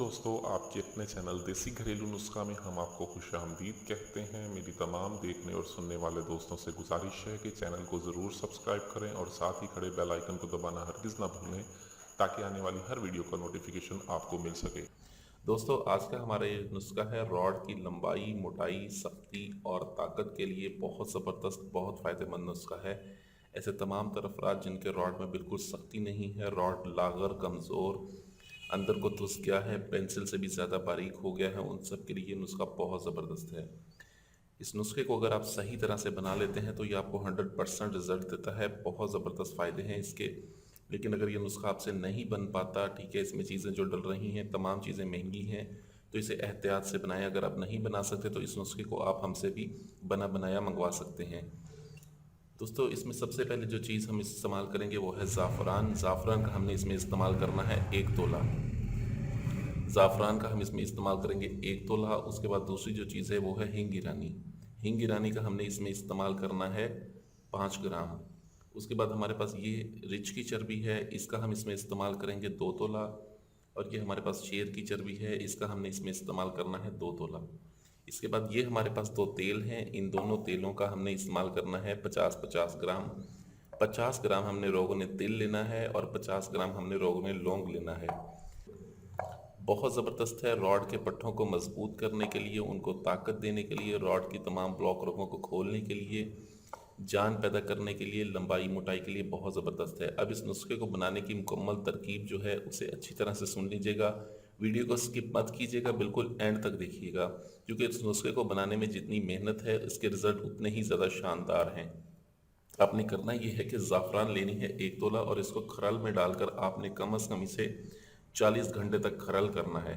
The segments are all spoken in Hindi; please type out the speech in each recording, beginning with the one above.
दोस्तों, आपके अपने चैनल देसी घरेलू नुस्खा में हम आपको खुशामदीद कहते हैं। मेरी तमाम देखने और सुनने वाले दोस्तों से गुजारिश है कि चैनल को ज़रूर सब्सक्राइब करें और साथ ही खड़े बेल आइकन को दबाना हरगिज़ ना भूलें, ताकि आने वाली हर वीडियो का नोटिफिकेशन आपको मिल सके। दोस्तों, आज का हमारा ये नुस्खा है रॉड की लंबाई, मोटाई, सख्ती और ताकत के लिए बहुत ज़बरदस्त, बहुत फ़ायदेमंद नुस्खा है। ऐसे तमाम तरफ अफराद जिनके रॉड में बिल्कुल सख्ती नहीं है, रॉड लागर, कमज़ोर, अंदर को धुस गया है, पेंसिल से भी ज़्यादा बारीक हो गया है, उन सब के लिए ये नुस्खा बहुत ज़बरदस्त है। इस नुस्खे को अगर आप सही तरह से बना लेते हैं तो ये आपको 100% रिज़ल्ट देता है। बहुत ज़बरदस्त फ़ायदे हैं इसके। लेकिन अगर ये नुस्खा आपसे नहीं बन पाता, ठीक है, इसमें चीज़ें जो डल रही हैं, तमाम चीज़ें महंगी हैं, तो इसे एहतियात से बनाएं। अगर आप नहीं बना सकते तो इस नुस्खे को आप हमसे भी बना बनाया मंगवा सकते हैं। दोस्तों, इसमें सबसे पहले जो चीज़ हम इस्तेमाल करेंगे वो है ज़ाफ़रान। ज़ाफ़रान का हमने इसमें इस्तेमाल करना है 1 तोला। ज़ाफ़रान का हम इसमें इस्तेमाल करेंगे 1 तोला। उसके बाद दूसरी जो चीज़ है वो है हींग ईरानी। हींग ईरानी का हमने इसमें इस्तेमाल करना है 5 ग्राम। उसके बाद हमारे पास ये रिच की चर्बी है, इसका हम इसमें इस्तेमाल करेंगे 2 तोला। और ये हमारे पास शेर की चर्बी है, इसका हमने इसमें इस्तेमाल करना है 2 तोला। इसके बाद ये हमारे पास 2 तेल हैं, इन दोनों तेलों का हमने इस्तेमाल करना है 50-50 ग्राम। 50 ग्राम हमने रोगन तिल लेना है और 50 ग्राम हमने रोगन लौंग लेना है। बहुत ज़बरदस्त है। रॉड के पट्ठों को मजबूत करने के लिए, उनको ताकत देने के लिए, रॉड की तमाम ब्लॉक रोगों को खोलने के लिए, जान पैदा करने के लिए, लंबाई मोटाई के लिए बहुत ज़बरदस्त है। अब इस नुस्खे को बनाने की मुकम्मल तरकीब जो है उसे अच्छी तरह से सुन लीजिएगा। वीडियो को स्किप मत कीजिएगा, बिल्कुल एंड तक देखिएगा, क्योंकि इस नुस्खे को बनाने में जितनी मेहनत है इसके रिज़ल्ट उतने ही ज़्यादा शानदार हैं। आपने करना ये है कि ज़ाफ़रान लेनी है 1 तोला और इसको खरल में डालकर आपने कम अज़ कम इसे 40 घंटे तक खरल करना है।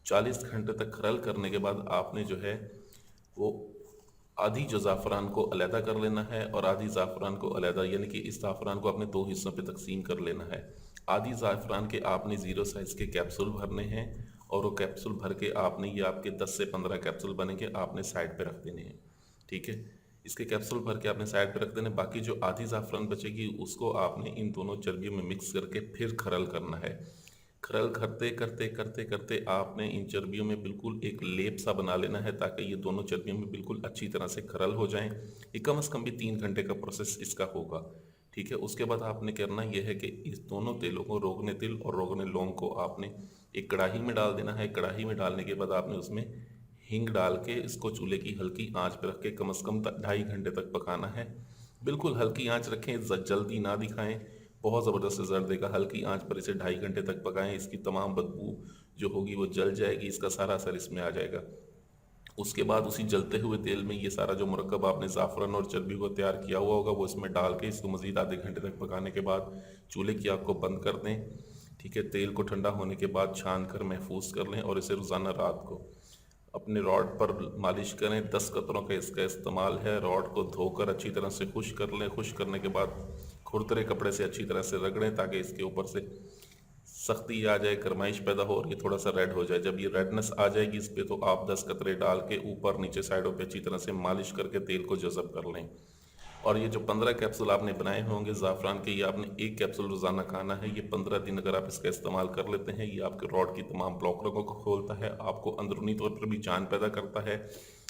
40 घंटे तक खरल करने के बाद आपने जो है वो आधी जो ज़ाफ़रान को अलहदा कर लेना है और आधी ज़ाफ़रान को अलहदा, यानी कि इस ज़ाफ़रान को आपने 2 हिस्सों पे तकसीम कर लेना है। आधी ज़ाफ़रान के आपने 0 साइज़ के कैप्सूल भरने हैं और वो कैप्सूल भर के आपने, ये आपके 10 से 15 कैप्सूल बनेंगे, आपने साइड पे रख देने हैं। ठीक है, इसके कैप्सूल भर के आपने साइड पे रख देने। बाकी जो आधी ज़ाफ़रान बचेगी उसको आपने इन दोनों चर्बियों में मिक्स करके फिर खरल करना है। खरल करते करते करते करते आपने इन चर्बियों में बिल्कुल एक लेप सा बना लेना है, ताकि ये दोनों चर्बियों में बिल्कुल अच्छी तरह से खरल हो जाएं। ये कम से कम भी 3 घंटे का प्रोसेस इसका होगा। ठीक है, उसके बाद आपने करना यह है कि इस दोनों तेलों को, रोगने तिल और रोगने लौंग को, आपने एक कढ़ाई में डाल देना है। कढ़ाई में डालने के बाद आपने उसमें हींग डाल के इसको चूल्हे की हल्की आंच पर रख के कम से कम 2.5 घंटे तक पकाना है। बिल्कुल हल्की आंच रखें, जल्दी ना दिखाएं, बहुत ज़बरदस्त रिजल्ट देगा। हल्की आंच पर इसे 2.5 घंटे तक पकाएं, इसकी तमाम बदबू जो होगी वो जल जाएगी, इसका सारा असर इसमें आ जाएगा। उसके बाद उसी जलते हुए तेल में ये सारा जो मुरक्कब आपने ज़ाफ़रान और चर्बी को तैयार किया हुआ होगा वो इसमें डाल के इसको मज़ीद आधे घंटे तक पकाने के बाद चूल्हे की आग को बंद कर दें। ठीक है, तेल को ठंडा होने के बाद छान कर महफूज कर लें और इसे रोज़ाना रात को अपने रॉड पर मालिश करें। 10 कतरों का इसका इस्तेमाल है। रॉड को धोकर अच्छी तरह से खुश कर लें। खुश करने के बाद खुरदरे कपड़े से अच्छी तरह से रगड़ें, ताकि इसके ऊपर से सख्ती आ जाए, गरमाइश पैदा हो और ये थोड़ा सा रेड हो जाए। जब ये रेडनेस आ जाएगी इस पर, तो आप 10 कतरे डाल के ऊपर नीचे साइडों पे अच्छी तरह से मालिश करके तेल को जज़ब कर लें। और ये जो 15 कैप्सूल आपने बनाए होंगे ज़ाफ़रान के, ये आपने 1 कैप्सूल रोज़ाना खाना है। ये 15 दिन अगर आप इसका इस्तेमाल कर लेते हैं, ये आपके रॉड की तमाम ब्लॉक रोगों को खोलता है, आपको अंदरूनी तौर पर भी जान पैदा करता है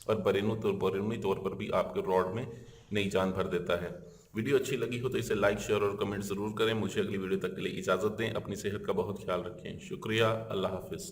और बैरूनी तौर पर भी आपके रॉड में नई जान भर देता है। वीडियो अच्छी लगी हो तो इसे लाइक, शेयर और कमेंट ज़रूर करें। मुझे अगली वीडियो तक के लिए इजाज़त दें। अपनी सेहत का बहुत ख्याल रखें। शुक्रिया। अल्लाह हाफ़िज़।